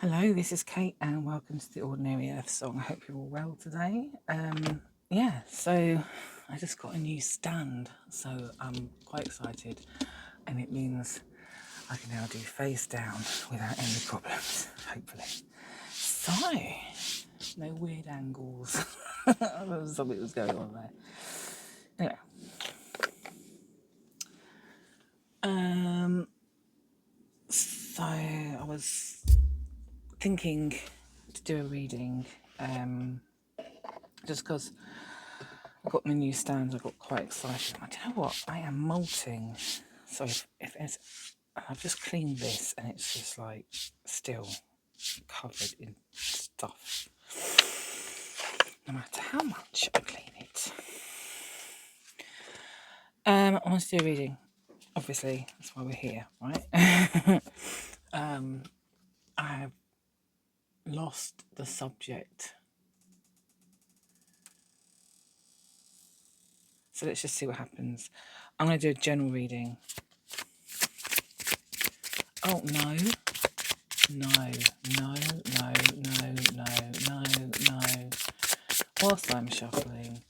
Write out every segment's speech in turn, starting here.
Hello, this is Kate and welcome to the Ordinary Earth Song. I hope you're all well today. So I just got a new stand, so I'm quite excited, and it means I can now do face down without any problems, hopefully. So, no weird angles. Something was going on there. Anyway. So I was thinking to do a reading, just because I got my new stand, I got quite excited. I don't know what, I am molting. So if it's, I've just cleaned this and it's just like still covered in stuff. No matter how much I clean it. I want to do a reading. Obviously, that's why we're here, right? I have lost the subject. So let's just see what happens. I'm going to do a general reading. Oh, no. No. Whilst I'm shuffling,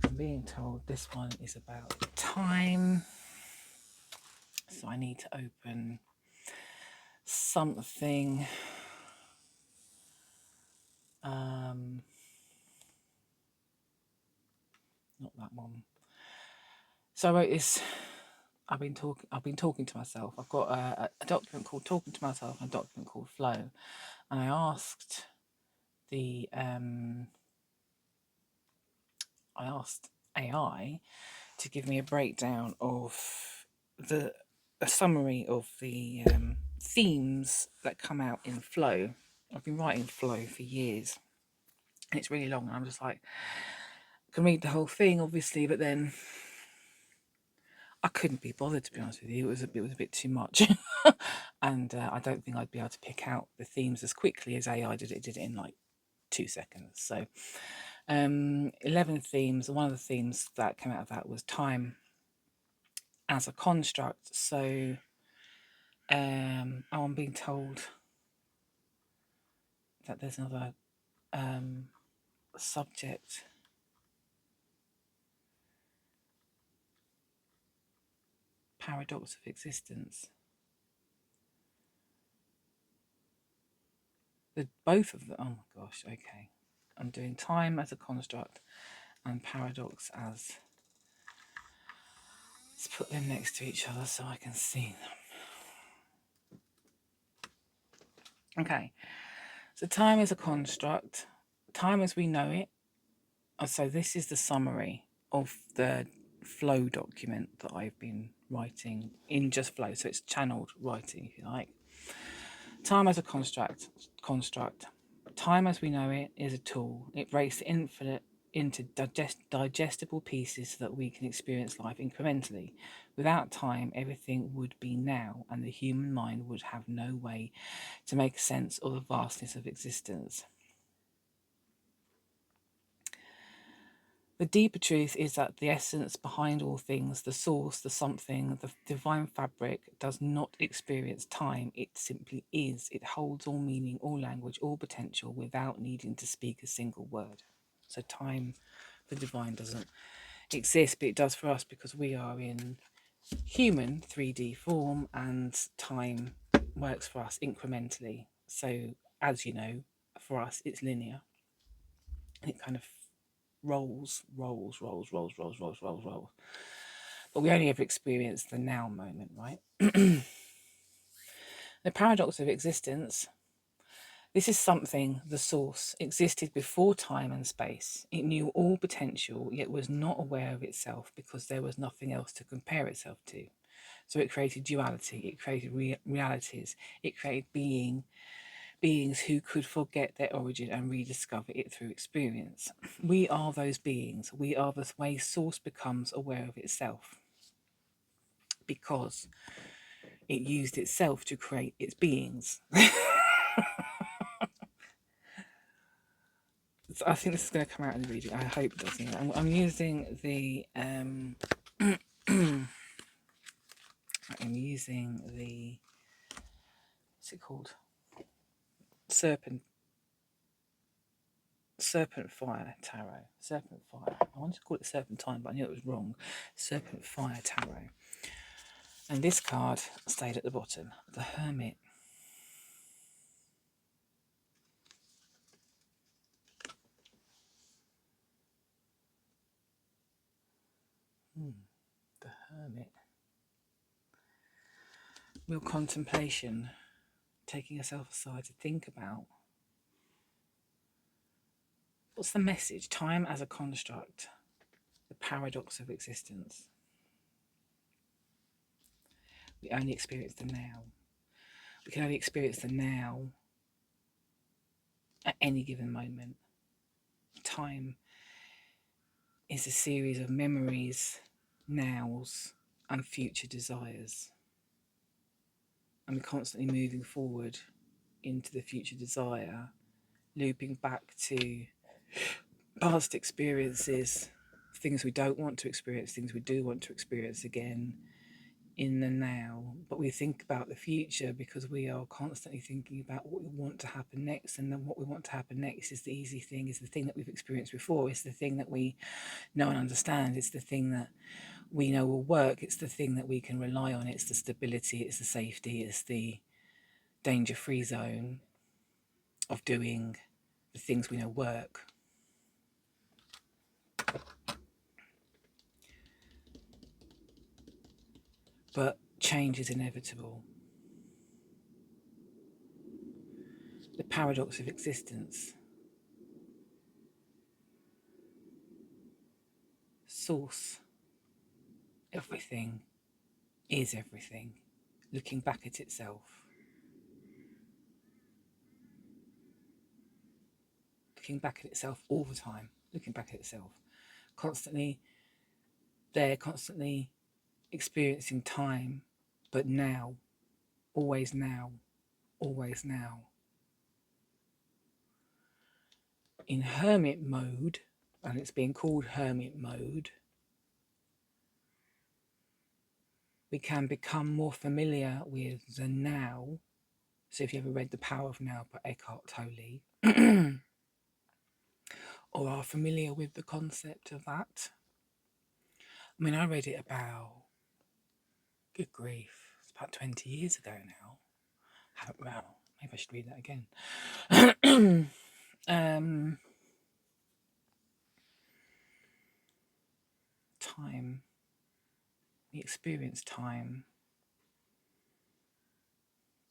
I'm being told this one is about time. So I need to open something. Not that one. So I wrote this. I've been talking to myself. I've got a document called Talking to Myself and a document called Flow. And I asked the AI to give me a breakdown of a summary of the themes that come out in Flow. I've been writing Flow for years, and it's really long. And I'm just like, I can read the whole thing, obviously, but then I couldn't be bothered, to be honest with you. It was a bit too much, and I don't think I'd be able to pick out the themes as quickly as AI did it. It did it in like 2 seconds. So 11 themes. One of the themes that came out of that was time as a construct. So I'm being told that there's another subject. Paradox of existence. Both of them. Oh my gosh. Okay, I'm doing time as a construct and paradox as. Let's put them next to each other so I can see them. Okay, so time is a construct. Time as we know it. So this is the summary of the Flow document that I've been writing in just Flow. So it's channeled writing, if you like. Time as a construct. Time as we know it is a tool. It breaks the infinite into digestible pieces so that we can experience life incrementally. Without time, everything would be now, and the human mind would have no way to make sense of the vastness of existence. The deeper truth is that the essence behind all things, the source, the something, the divine fabric, does not experience time. It simply is. It holds all meaning, all language, all potential without needing to speak a single word. So time, the divine, doesn't exist, but it does for us because we are in human 3D form, and time works for us incrementally. So as you know, for us, it's linear. It kind of rolls. But we only ever experience the now moment, right? The paradox of existence. This is something, the source, existed before time and space. It knew all potential, yet was not aware of itself because there was nothing else to compare itself to. So it created duality, it created realities, it created beings who could forget their origin and rediscover it through experience. We are those beings. We are the way source becomes aware of itself, because it used itself to create its beings. So I think this is going to come out in the reading. I hope it does. I'm using the what's it called? serpent fire tarot. Serpent fire. I wanted to call it serpentine, but I knew it was wrong. Serpent fire tarot. And this card stayed at the bottom. The Hermit. The Hermit. Real contemplation. Taking yourself aside to think about what's the message? Time as a construct. The paradox of existence. We only experience the now. We can only experience the now at any given moment. Time is a series of memories, nows, and future desires. And we're constantly moving forward into the future desire, looping back to past experiences, things we don't want to experience, things we do want to experience again in the now. But we think about the future because we are constantly thinking about what we want to happen next, and then what we want to happen next is the easy thing, is the thing that we've experienced before, it's the thing that we know and understand, it's the thing that we know will work, it's the thing that we can rely on, it's the stability, it's the safety, it's the danger-free zone of doing the things we know work. But change is inevitable. The paradox of existence. Source. Everything is everything. Looking back at itself. Looking back at itself all the time. Looking back at itself. Constantly there, constantly experiencing time, but now. Always now. Always now. In hermit mode, and it's being called hermit mode, we can become more familiar with the now. So if you ever read The Power of Now by Eckhart Tolle, or are familiar with the concept of that. I mean, I read it about, good grief, it's about 20 years ago now. Well, maybe I should read that again. Time. We experience time.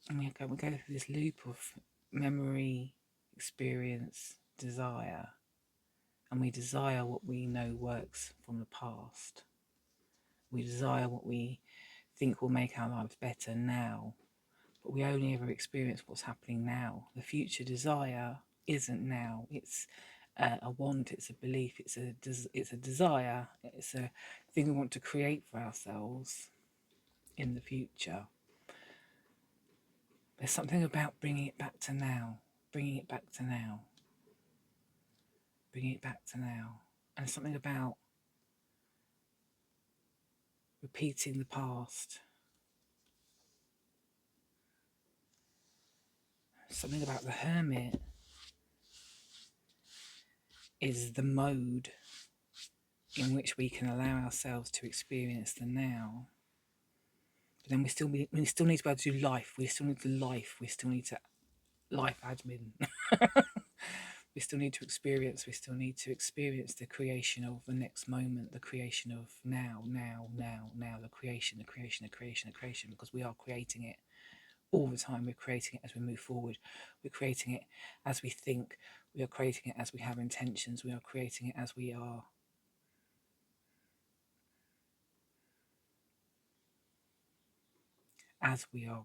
And we go through this loop of memory, experience, desire. And we desire what we know works from the past. We desire what we think will make our lives better now. But we only ever experience what's happening now. The future desire isn't now. It's a want, it's a belief, it's a desire, it's a thing we want to create for ourselves in the future. There's something about bringing it back to now, bringing it back to now, bringing it back to now. And something about repeating the past. Something about the hermit is the mode in which we can allow ourselves to experience the now. But then we still need to be able to do life. We still need to life. We still need to life admin. We still need to experience. We still need to experience the creation of the next moment, the creation of now, the creation, because we are creating it all the time. We're creating it as we move forward. We're creating it as we think. We are creating it as we have intentions. We are creating it as we are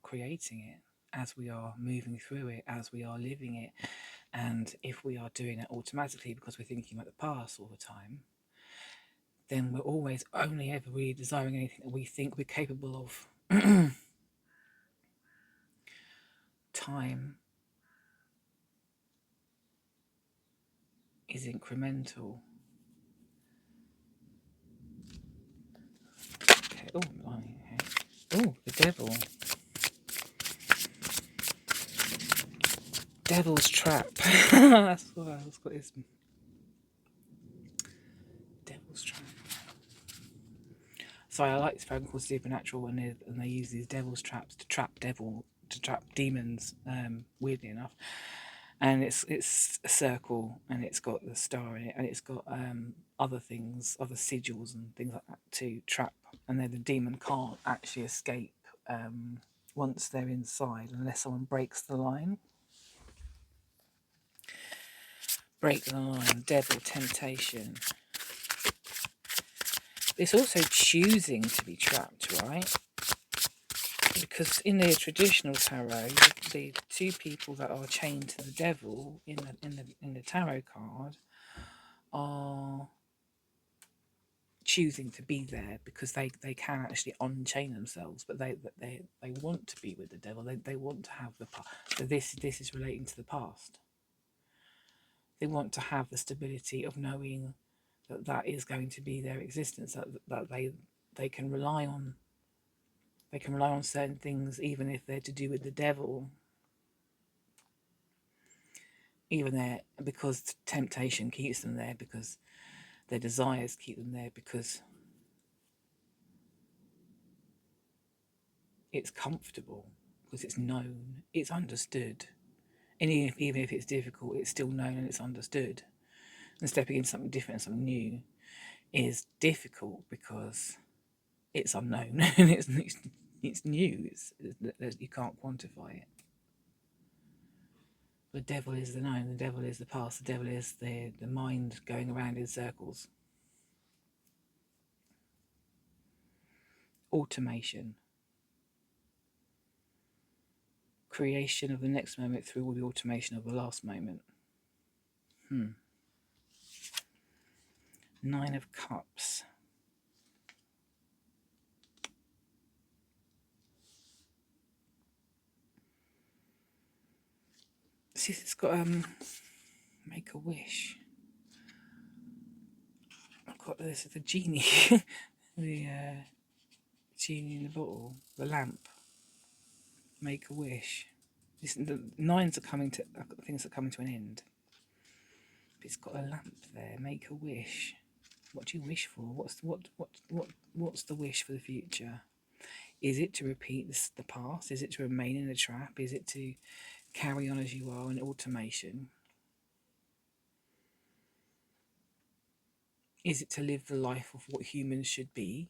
creating it, as we are moving through it, as we are living it. And if we are doing it automatically because we're thinking about the past all the time, then we're always only ever really desiring anything that we think we're capable of. Time is incremental. Okay. Oh, blimey. Oh, the devil. Devil's Trap. That's what I've got this. Devil's Trap. So I like this program called Supernatural, and they use these devil's traps to trap demons. Weirdly enough, and it's a circle, and it's got the star in it, and it's got other things, other sigils and things like that to trap, and then the demon can't actually escape once they're inside, unless someone breaks the line. Break the line, devil, temptation. It's also choosing to be trapped, right? Because in the traditional tarot, the two people that are chained to the devil in the tarot card are choosing to be there because they can actually unchain themselves, but they want to be with the devil. They want to have the past. So this is relating to the past. They want to have the stability of knowing that is going to be their existence, that they can rely on. They can rely on certain things, even if they're to do with the devil. Even there, because temptation keeps them there, because their desires keep them there, because it's comfortable, because it's known, it's understood. And even if it's difficult, it's still known and it's understood. And stepping into something different, something new, is difficult because it's unknown and it's new. You can't quantify it. The devil is the known, the devil is the past, the devil is the mind going around in circles. Automation. Creation of the next moment through all the automation of the last moment. Nine of Cups. See, it's got make a wish. I've got this, the genie, the genie in the bottle, the lamp. Make a wish. The nines are coming to things are coming to an end. But it's got a lamp there. Make a wish. What do you wish for? What's the wish for the future? Is it to repeat the past? Is it to remain in a trap? Is it to carry on as you are in automation? Is it to live the life of what humans should be?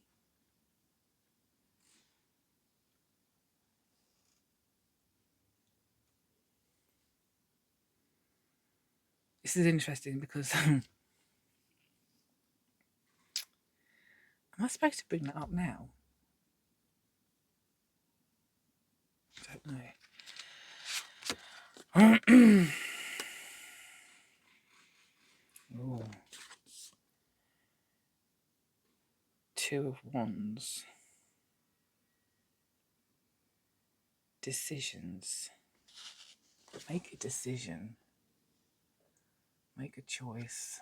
This is interesting because am I supposed to bring that up now? I don't know. Oh. Two of Wands. Decisions. Make a decision. Make a choice.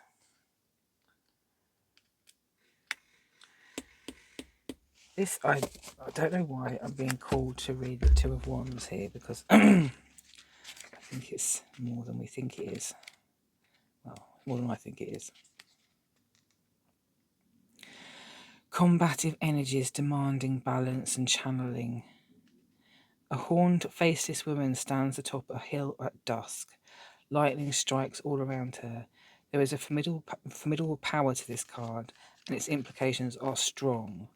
This, I don't know why I'm being called to read the Two of Wands here, because I think it's more than we think it is. Well, more than I think it is. Combative energies demanding balance and channeling. A horned, faceless woman stands atop a hill at dusk. Lightning strikes all around her. There is a formidable power to this card, and its implications are strong.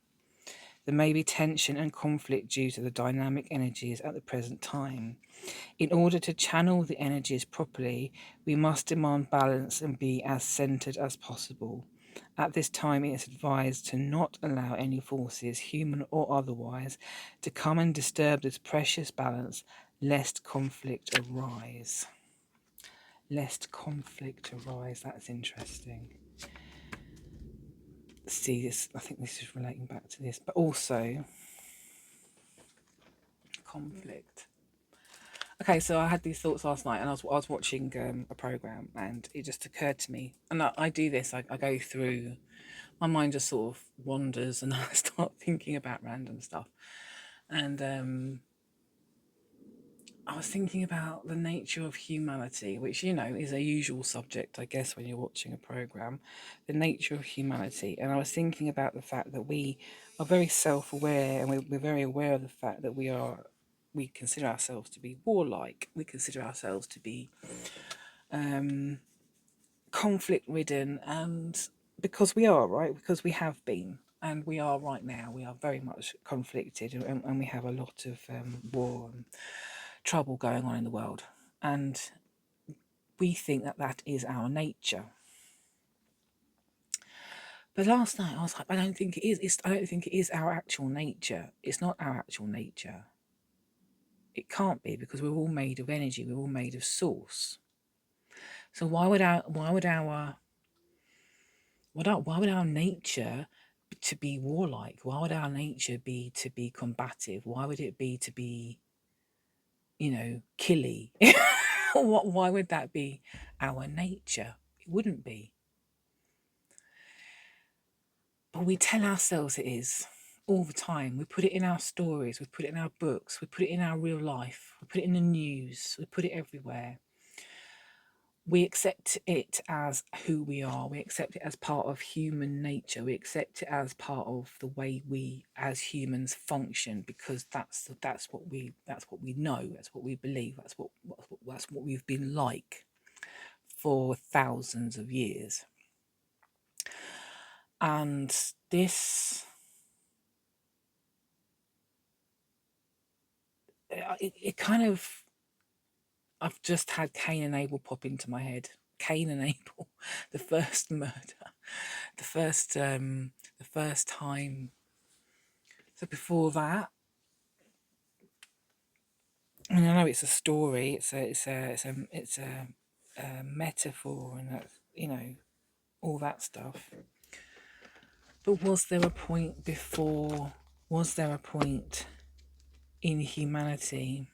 There may be tension and conflict due to the dynamic energies at the present time. In order to channel the energies properly, we must demand balance and be as centered as possible. At this time, it is advised to not allow any forces, human or otherwise, to come and disturb this precious balance, lest conflict arise. Lest conflict arise. That's interesting. See this, I think this is relating back to this, but also conflict. Okay, so I had these thoughts last night, and I was watching a program, and it just occurred to me, and I do this. I go through, my mind just sort of wanders, and I start thinking about random stuff, and I was thinking about the nature of humanity, which, you know, is a usual subject, I guess, when you're watching a program, the nature of humanity. And I was thinking about the fact that we are very self-aware, and we're very aware of the fact that we consider ourselves to be warlike. We consider ourselves to be conflict-ridden, and because we are, right? Because we have been. And we are right now. We are very much conflicted, and we have a lot of war and trouble going on in the world, and we think that that is our nature. But last night I was like, I don't think it is. I don't think it is our actual nature. It's not our actual nature. It can't be, because we're all made of energy. We're all made of source. So why would our nature to be warlike? Why would our nature be to be combative? Why would it be to be, killy? Why would that be our nature? It wouldn't be. But we tell ourselves it is all the time. We put it in our stories, we put it in our books, we put it in our real life, we put it in the news, we put it everywhere. We accept it as who we are. We accept it as part of human nature. We accept it as part of the way we as humans function, because that's what we know. That's what we believe. That's what we've been like for thousands of years. And this, it kind of, I've just had Cain and Abel pop into my head. Cain and Abel, the first murder, the first time. So before that, and I know it's a story, it's a metaphor, and that's, all that stuff. But was there a point before? Was there a point in humanity,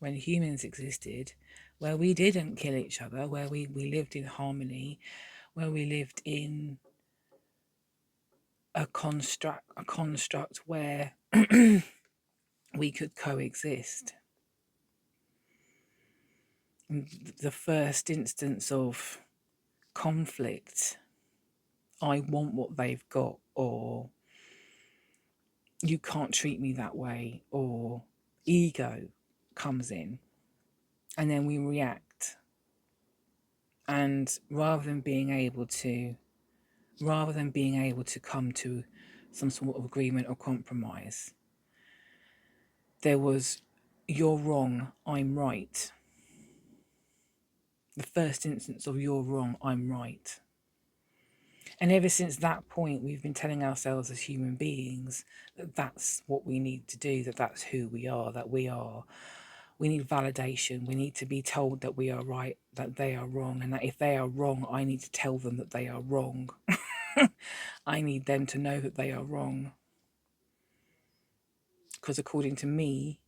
when humans existed, where we didn't kill each other, where we lived in harmony, where we lived in a construct where we could coexist? And the first instance of conflict, I want what they've got, or you can't treat me that way, or ego comes in, and then we react. And rather than being able to come to some sort of agreement or compromise, there was, you're wrong, I'm right. The first instance of you're wrong, I'm right. And ever since that point, we've been telling ourselves as human beings that that's what we need to do, that that's who we are, we need validation. We need to be told that we are right, that they are wrong, and that if they are wrong, I need to tell them that they are wrong. I need them to know that they are wrong. Because according to me,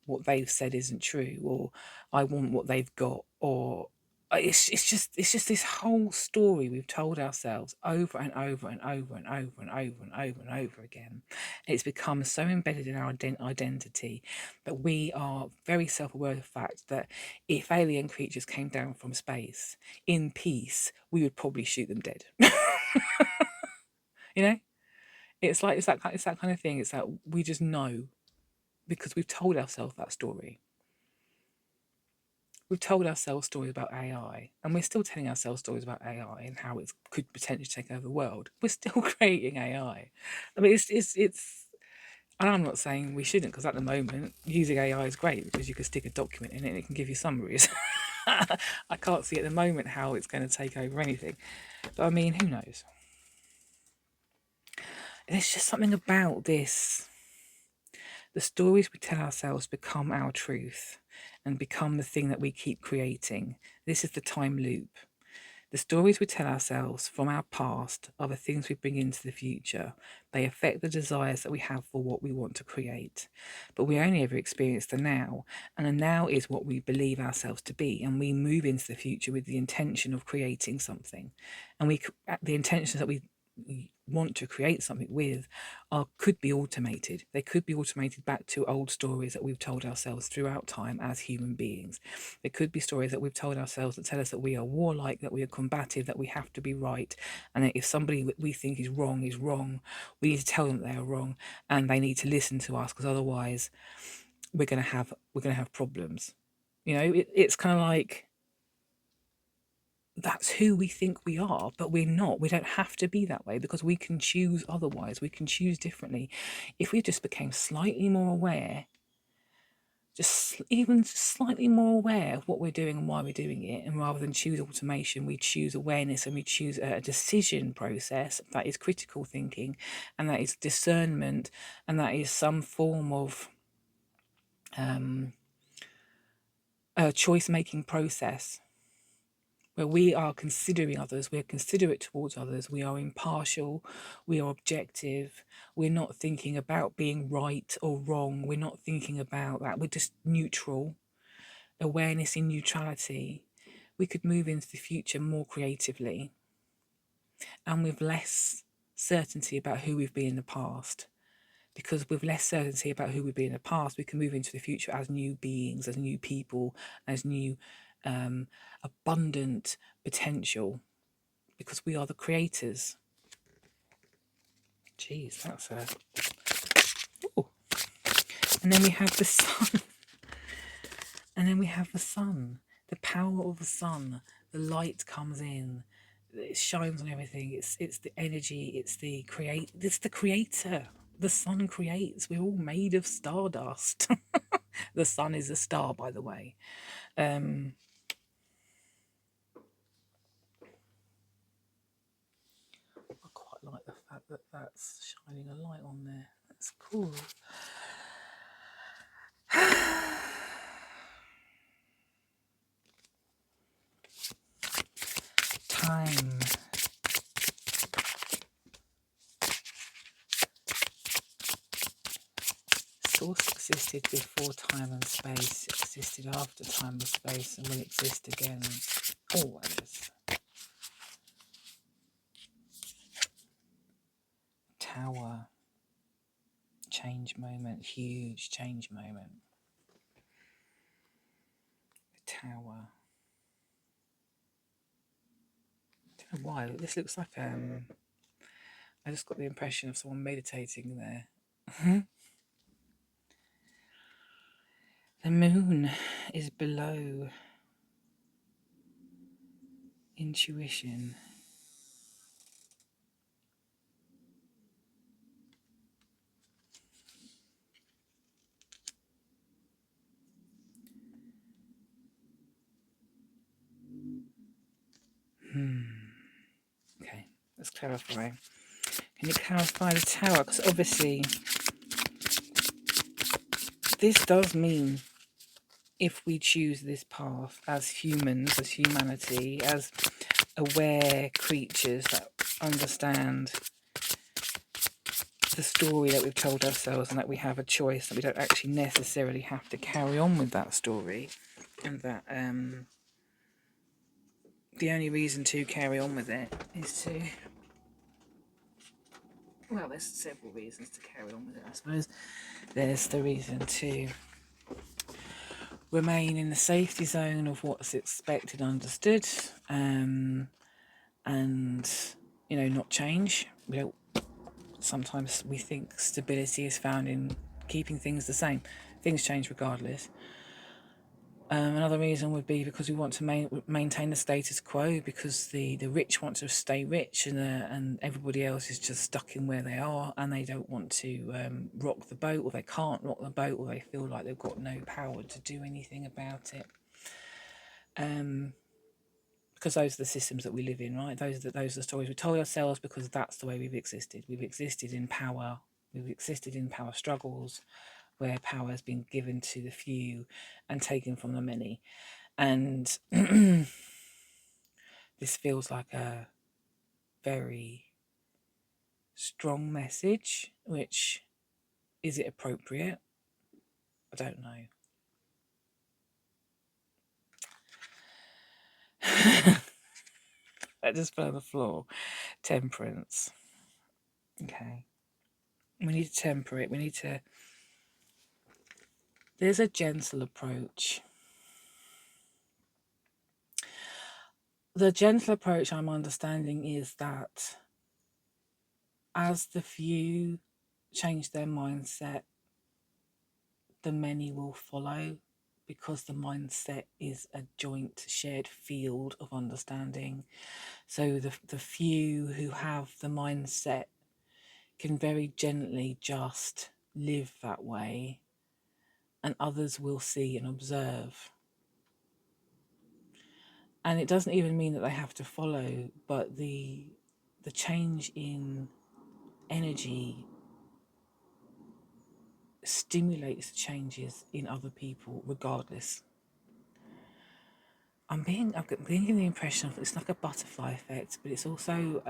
what they've said isn't true, or I want what they've got, or it's just this whole story we've told ourselves over and over and over and over and over and over and over again. It's become so embedded in our identity that we are very self-aware of the fact that if alien creatures came down from space in peace, we would probably shoot them dead. You know, it's that kind of thing. It's that we just know, because we've told ourselves that story. We've told ourselves stories about AI, and we're still telling ourselves stories about AI and how it could potentially take over the world. We're still creating AI. I mean, it's. And I'm not saying we shouldn't, because at the moment using AI is great, because you can stick a document in it and it can give you summaries. I can't see at the moment how it's going to take over anything, but I mean, who knows? There's just something about this. The stories we tell ourselves become our truth and become the thing that we keep creating. This is the time loop. The stories we tell ourselves from our past are the things we bring into the future. They affect the desires that we have for what we want to create. But we only ever experience the now, and the now is what we believe ourselves to be, and we move into the future with the intention of creating something. And the intentions that we want to create something with could be automated. They could be automated back to old stories that we've told ourselves throughout time as human beings. They could be stories that we've told ourselves that tell us that we are warlike, that we are combative, that we have to be right, and that if somebody we think is wrong, we need to tell them that they are wrong, and they need to listen to us, because otherwise we're going to have problems. It's kind of like, that's who we think we are, but we're not. We don't have to be that way, because we can choose otherwise. We can choose differently. If we just became slightly more aware, just even slightly more aware of what we're doing and why we're doing it, and rather than choose automation, we choose awareness, and we choose a decision process that is critical thinking, and that is discernment, and that is some form of a choice-making process, where we are considering others, we're considerate towards others, we are impartial, we are objective, we're not thinking about being right or wrong, we're not thinking about that, we're just neutral. Awareness in neutrality. We could move into the future more creatively and with less certainty about who we've been in the past. Because with less certainty about who we've been in the past, we can move into the future as new beings, as new people, as new abundant potential, because we are the creators. Jeez, that's a... Ooh. And then we have the sun. And then we have the sun. The power of the sun. The light comes in. It shines on everything. It's the energy. It's the creator. The sun creates. We're all made of stardust. The sun is a star, by the way. I quite like the fact that that's shining a light on there. That's cool. Time. Source existed before time and space, existed after time and space, and will exist again always. Tower. Change moment, huge change moment. The tower. I don't know why, this looks like I just got the impression of someone meditating there. The moon is below intuition. Okay, let's clarify. Can you clarify the tower? Because obviously this does mean, if we choose this path as humans, as humanity, as aware creatures that understand the story that we've told ourselves, and that we have a choice, that we don't actually necessarily have to carry on with that story, and that the only reason to carry on with it is to... Well, there's several reasons to carry on with it, I suppose. There's the reason to remain in the safety zone of what's expected, understood, and not change. Sometimes we think stability is found in keeping things the same. Things change regardless. Another reason would be because we want to maintain the status quo, because the rich want to stay rich, and everybody else is just stuck in where they are, and they don't want to rock the boat, or they can't rock the boat, or they feel like they've got no power to do anything about it. Because those are the systems that we live in, right? Those are the stories we told ourselves, because that's the way we've existed. We've existed in power. We've existed in power struggles, where power has been given to the few and taken from the many. And this feels like a very strong message, which, is it appropriate? I don't know. I just fell on the floor. Temperance. Okay. We need to temper it. We need to. There's a gentle approach. The gentle approach I'm understanding is that as the few change their mindset, the many will follow, because the mindset is a joint shared field of understanding. So the few who have the mindset can very gently just live that way, and others will see and observe. And it doesn't even mean that they have to follow, but the change in energy stimulates changes in other people regardless. I'm being given the impression of it's like a butterfly effect, but it's also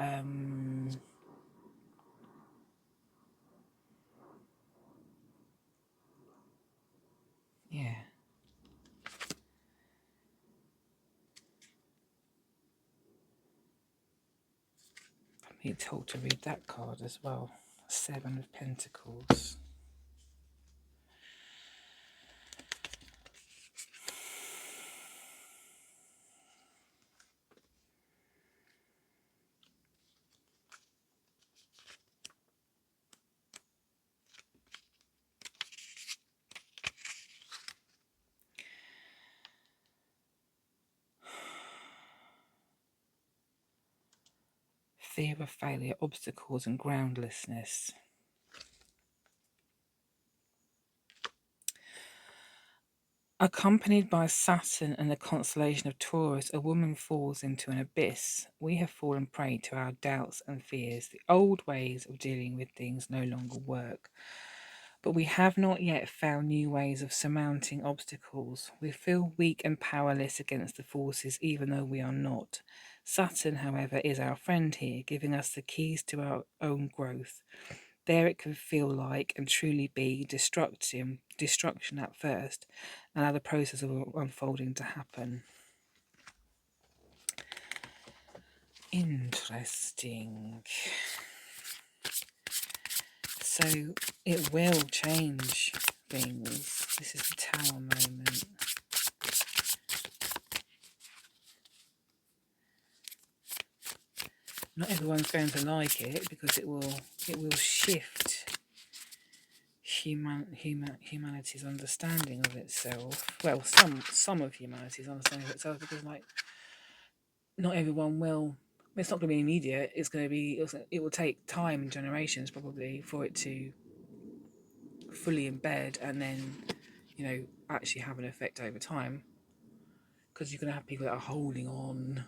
yeah. I'm being told to read that card as well. Seven of Pentacles. Fear of failure, obstacles, and groundlessness. Accompanied by Saturn and the constellation of Taurus, a woman falls into an abyss. We have fallen prey to our doubts and fears. The old ways of dealing with things no longer work. But we have not yet found new ways of surmounting obstacles. We feel weak and powerless against the forces, even though we are not. Saturn, however, is our friend here, giving us the keys to our own growth. There it can feel like and truly be destruction at first, and allow the process of unfolding to happen. Interesting. So it will change things. This is the Tower moment. Not everyone's going to like it, because it will shift humanity's understanding of itself. Well, some of humanity's understanding of itself, because not everyone will. It's not going to be immediate. It's going to be. It will take time and generations probably for it to fully embed, and then actually have an effect over time. Because you're going to have people that are holding on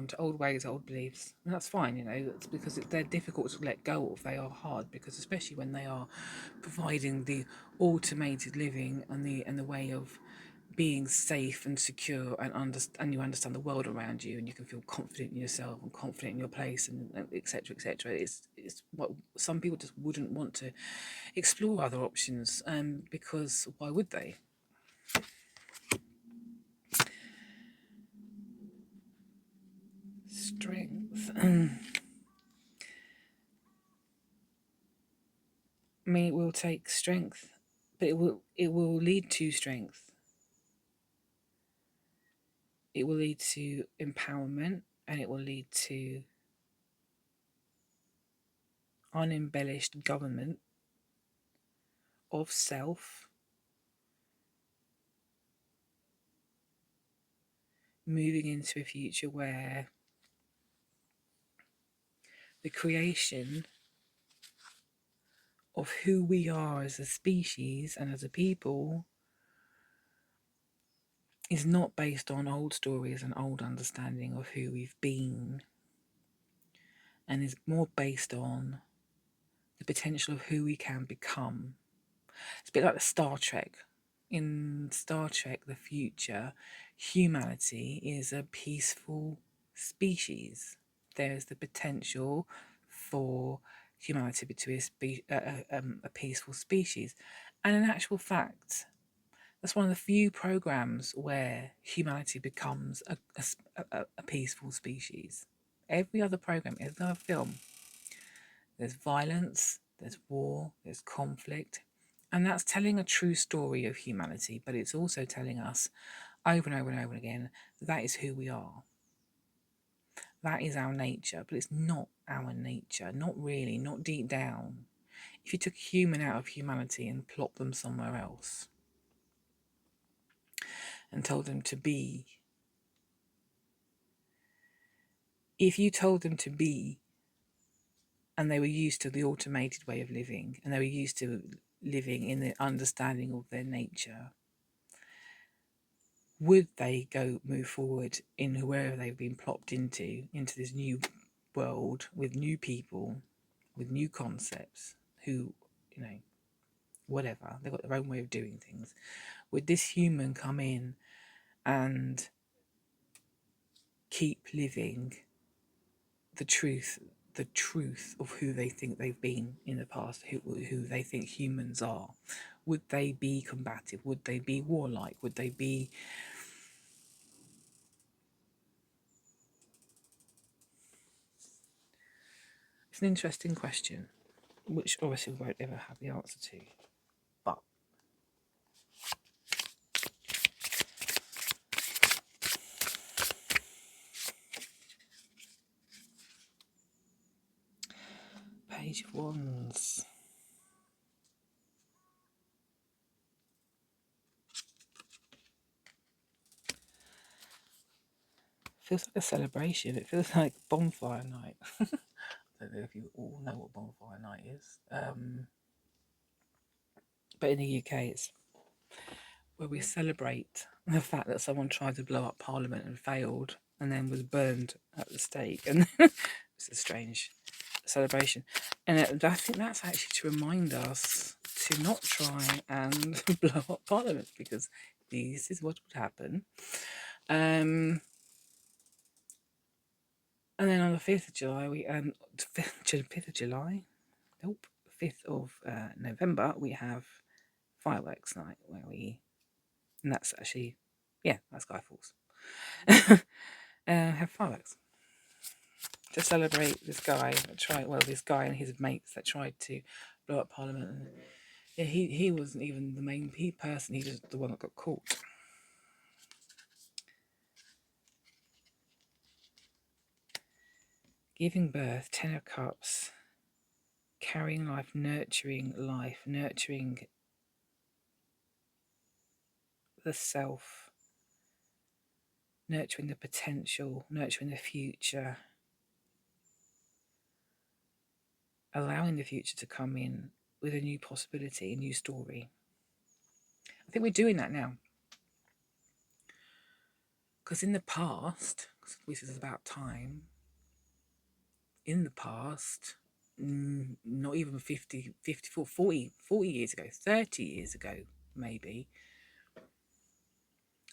to old ways, old beliefs, and that's fine. It's because they're difficult to let go of. They are hard, because especially when they are providing the automated living and the way of being safe and secure, and you understand the world around you, and you can feel confident in yourself and confident in your place, and etc. etc. It's what some people just wouldn't want to explore other options, because why would they? Strength. I mean, it will take strength, but it will lead to strength. It will lead to empowerment, and it will lead to unembellished government of self, moving into a future where the creation of who we are as a species and as a people is not based on old stories and old understanding of who we've been, and is more based on the potential of who we can become. It's a bit like the Star Trek. In Star Trek, the future, humanity is a peaceful species. There's the potential for humanity to be a peaceful species. And in actual fact, that's one of the few programs where humanity becomes a peaceful species. Every other program, every other film, There's violence, there's war, there's conflict. And that's telling a true story of humanity, but it's also telling us over and over and over again that is who we are. That is our nature, but it's not our nature. Not really, not deep down. If you took a human out of humanity and plopped them somewhere else and told them to be, if you told them to be, and they were used to the automated way of living, and they were used to living in the understanding of their nature, would they move forward in whoever they've been plopped into this new world with new people, with new concepts, who, whatever, they've got their own way of doing things. Would this human come in and keep living the truth of who they think they've been in the past, who they think humans are? Would they be combative? Would they be warlike? Would they be... It's an interesting question, which obviously we won't ever have the answer to. But Page of Wands. Feels like a celebration. It feels like bonfire night. I don't know if you all know what bonfire night is. But in the UK, it's where we celebrate the fact that someone tried to blow up Parliament and failed and then was burned at the stake. And it's a strange celebration. And I think that's actually to remind us to not try and blow up Parliament, because this is what would happen. And then on the 5th of July, 5th of July, 5th of November, we have fireworks night, and that's actually, that's Guy Fawkes. Have fireworks to celebrate this guy this guy and his mates that tried to blow up Parliament. And he wasn't even the main person, he was the one that got caught. Giving birth, 10 of Cups, carrying life, nurturing the self, nurturing the potential, nurturing the future, allowing the future to come in with a new possibility, a new story. I think we're doing that now. Because in the past, this is about time, in the past, not even 40 years ago, 30 years ago, maybe,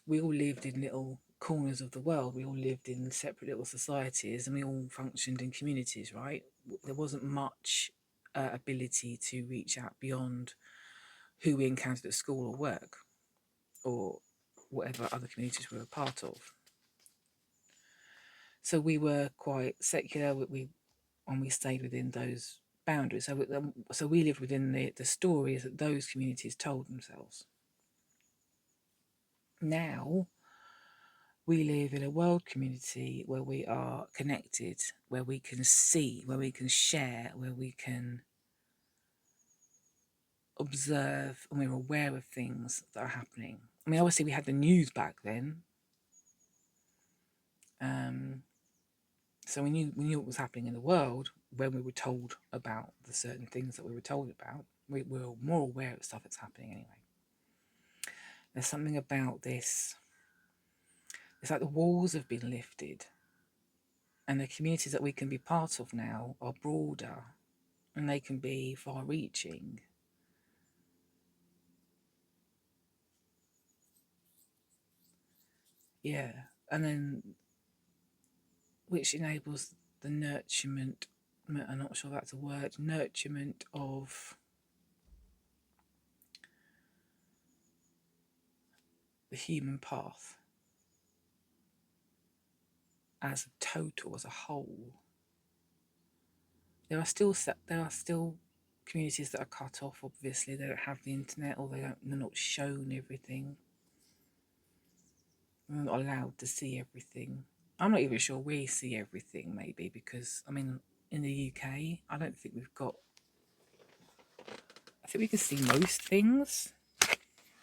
we all lived in little corners of the world. We all lived in separate little societies, and we all functioned in communities, right? There wasn't much ability to reach out beyond who we encountered at school or work, or whatever other communities we were a part of. So we were quite secular. We stayed within those boundaries. So we lived within the stories that those communities told themselves. Now we live in a world community where we are connected, where we can see, where we can share, where we can observe, and we're aware of things that are happening. I mean, obviously we had the news back then. So we knew what was happening in the world when we were told about the certain things that we were told about. We were more aware of stuff that's happening anyway. There's something about this. It's like the walls have been lifted, and the communities that we can be part of now are broader, and they can be far-reaching. Yeah, and then which enables the nurturement. I'm not sure that's a word. Nurturement of the human path as a total, as a whole. there are still communities that are cut off. Obviously, they don't have the internet, or they're not shown everything. They're not allowed to see everything. I'm not even sure we see everything. Maybe because I mean, in the UK, I don't think we've got. I think we can see most things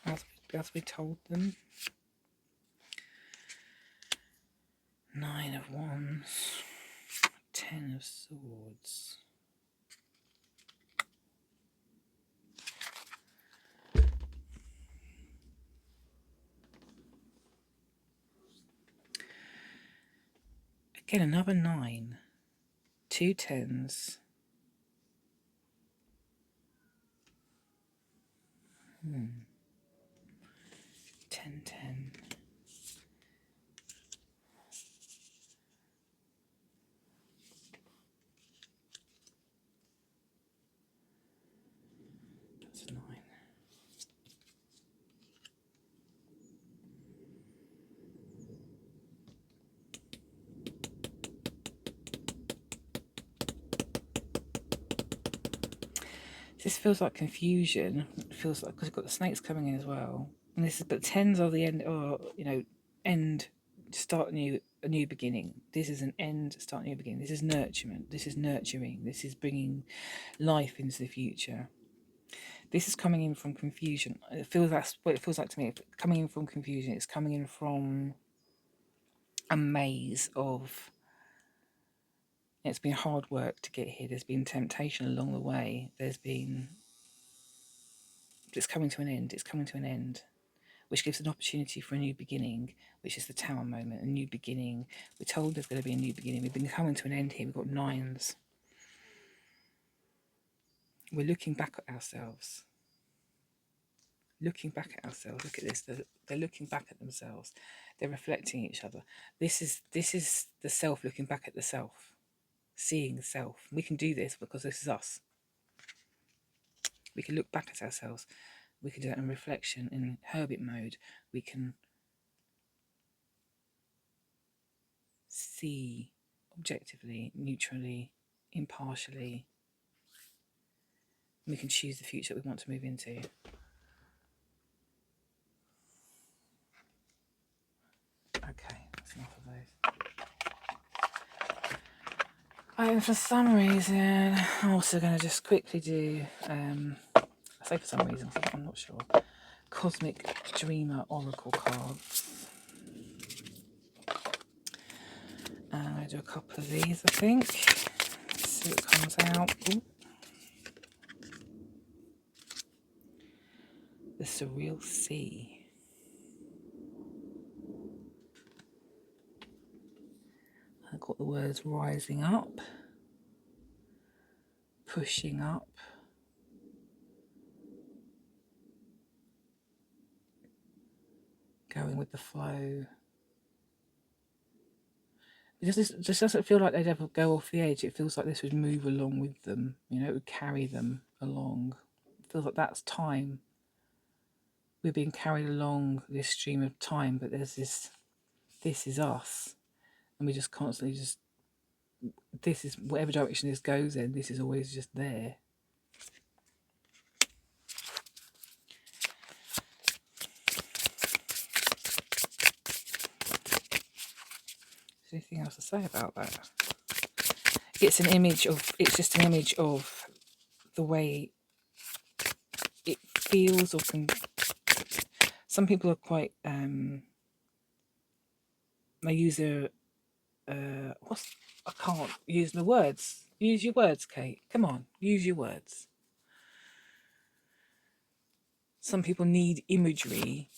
as we told them. 9 of Wands, 10 of Swords. Again, another 9. 2 10s. 10 10. That's a 9. This feels like confusion. It feels like, because we've got the snakes coming in as well. And this is, but 10s are the end, or end, start a new beginning. This is an end, start a new beginning. This is nurturement. This is nurturing. This is bringing life into the future. This is coming in from confusion. That's what it feels like to me. Coming in from confusion. It's coming in from a maze of. It's been hard work to get here. There's been temptation along the way. It's coming to an end. It's coming to an end, which gives an opportunity for a new beginning, which is the Tower moment, a new beginning. We're told there's going to be a new beginning. We've been coming to an end here. We've got 9s. We're looking back at ourselves. Look at this. They're looking back at themselves. They're reflecting each other. This is the self looking back at the self, seeing the self. We can do this because this is us. We can look back at ourselves. We can do that in reflection, in hermit mode. We can see objectively, neutrally, impartially. We can choose the future that we want to move into. Okay, that's enough of those. And for some reason, I'm also going to just quickly do, I say for some reason, I'm not sure, Cosmic Dreamer Oracle cards. And I do a couple of these, I think. Let's see what comes out. Ooh. The Surreal Sea. I've got the words rising up, pushing up, going with the flow. It just doesn't feel like they'd ever go off the edge. It feels like this would move along with them. It would carry them along. It feels like that's time. We're being carried along this stream of time, but there's this is us. And we just constantly this is, whatever direction this goes in, this is always just there. Is there anything else to say about that? It's just an image of the way it feels, or can. Some people are quite, they use I can't use my words. Use your words, Kate. Come on, use your words. Some people need imagery.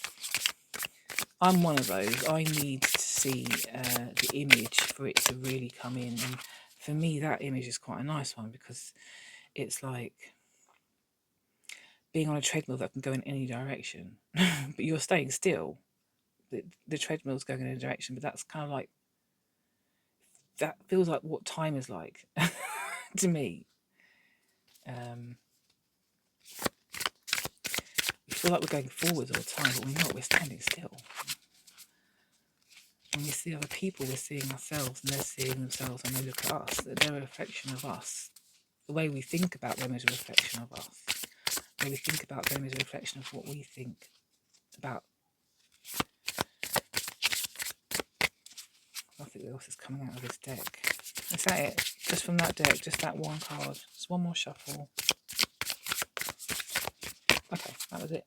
I'm one of those. I need to see the image for it to really come in. And for me, that image is quite a nice one, because it's like being on a treadmill that can go in any direction, but you're staying still. The treadmill's going in a direction, but that's kind of like, that feels like what time is like to me. We feel like we're going forwards all the time, but we're not. We're standing still. When we see other people, we're seeing ourselves, and they're seeing themselves when they look at us. They're a reflection of us. The way we think about them is a reflection of us. The way we think about them is a reflection of what we think about. Nothing else is coming out of this deck. Is that it? Just from that deck, just that one card. Just one more shuffle. Okay, that was it.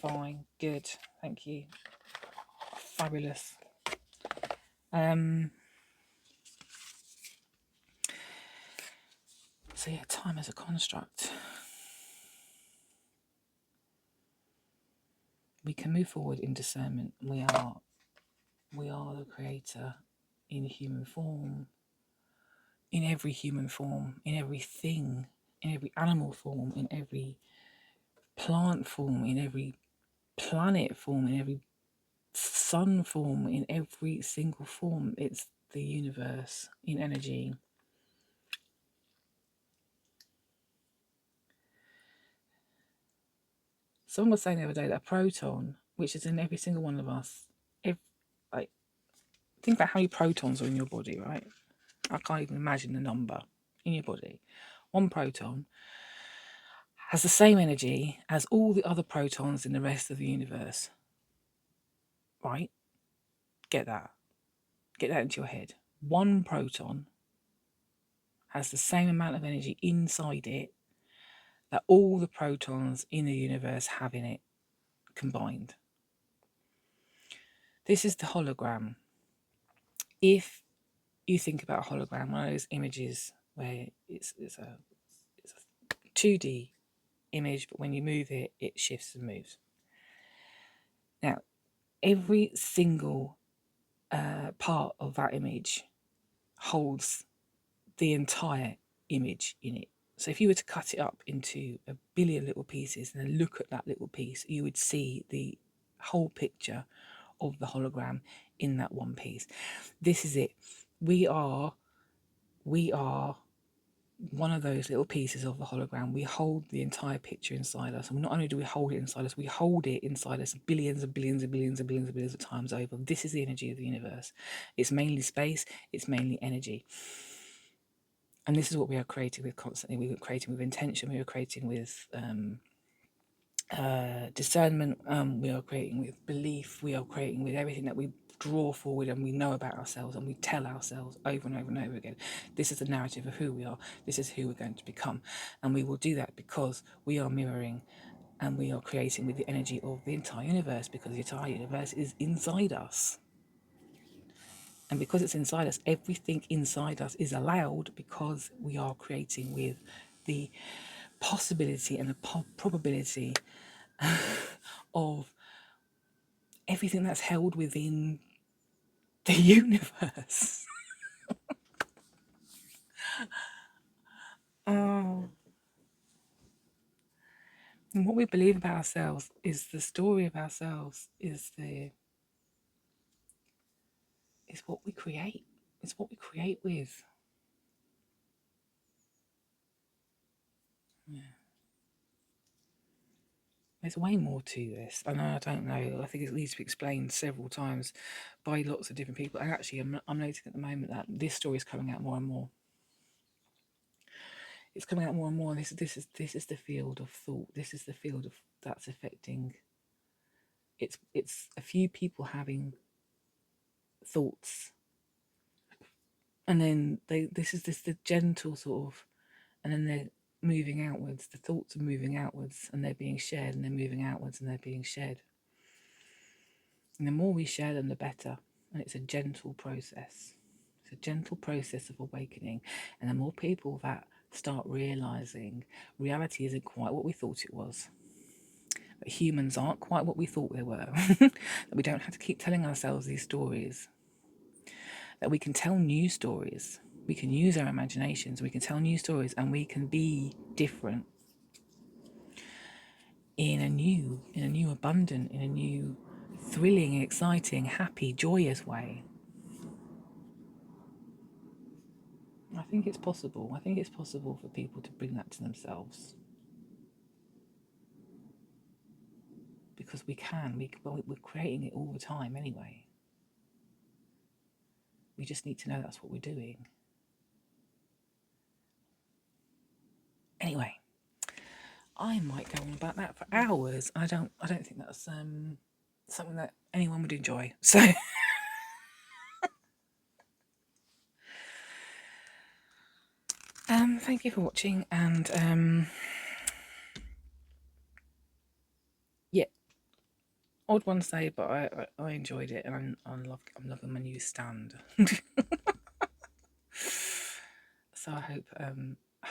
Fine, good, thank you. Fabulous. So yeah, time as a construct. We can move forward in discernment. We are the creator in human form, in every human form, in everything, in every animal form, in every plant form, in every planet form, in every sun form, in every single form. It's the universe in energy. Someone was saying the other day that a proton, which is in every single one of us, like, think about how many protons are in your body, right? I can't even imagine the number in your body. One proton has the same energy as all the other protons in the rest of the universe, right? Get that into your head. One proton has the same amount of energy inside it that all the protons in the universe have in it combined. This is the hologram. If you think about a hologram, one of those images where it's a 2D image, but when you move it, it shifts and moves. Now, every single part of that image holds the entire image in it. So if you were to cut it up into a billion little pieces and then look at that little piece, you would see the whole picture of the hologram in that one piece. This is it. We are one of those little pieces of the hologram. We hold the entire picture inside us. And not only do we hold it inside us, we hold it inside us billions and billions and billions and billions and billions of times over. This is the energy of the universe. It's mainly space. It's mainly energy. And this is what we are creating with constantly. We are creating with intention. We are creating with discernment. We are creating with belief. We are creating with everything that we draw forward and we know about ourselves and we tell ourselves over and over and over again. This is the narrative of who we are. This is who we're going to become. And we will do that because we are mirroring and we are creating with the energy of the entire universe, because the entire universe is inside us. And because it's inside us, everything inside us is allowed, because we are creating with the possibility and the probability of everything that's held within the universe. Oh. And what we believe about ourselves is the story of ourselves, is what we create. It's what we create with. Yeah. There's way more to this. I know, I don't know. I think it needs to be explained several times by lots of different people. And actually, I'm noticing at the moment that this story is coming out more and more. It's coming out more and more. This is the field of thought. This is the field of that's affecting. It's a few people having thoughts, and then this is the gentle sort of, and then they're moving outwards. The thoughts are moving outwards, and they're being shared, and they're moving outwards, and they're being shared. And the more we share them, the better. And it's a gentle process. It's a gentle process of awakening. And the more people that start realizing reality isn't quite what we thought it was, that humans aren't quite what we thought they were, that we don't have to keep telling ourselves these stories, that we can tell new stories. We can use our imaginations, we can tell new stories, and we can be different in a new abundant, in a new thrilling, exciting, happy, joyous way. I think it's possible. I think it's possible for people to bring that to themselves. Because we can. We're creating it all the time anyway. We just need to know that's what we're doing. Anyway, I might go on about that for hours. I don't think that's something that anyone would enjoy. So thank you for watching, and yeah, odd one to say, but I enjoyed it, and I'm loving my new stand. So I hope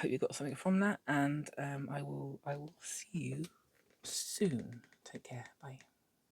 you got something from that, and I will see you soon. Take care. Bye.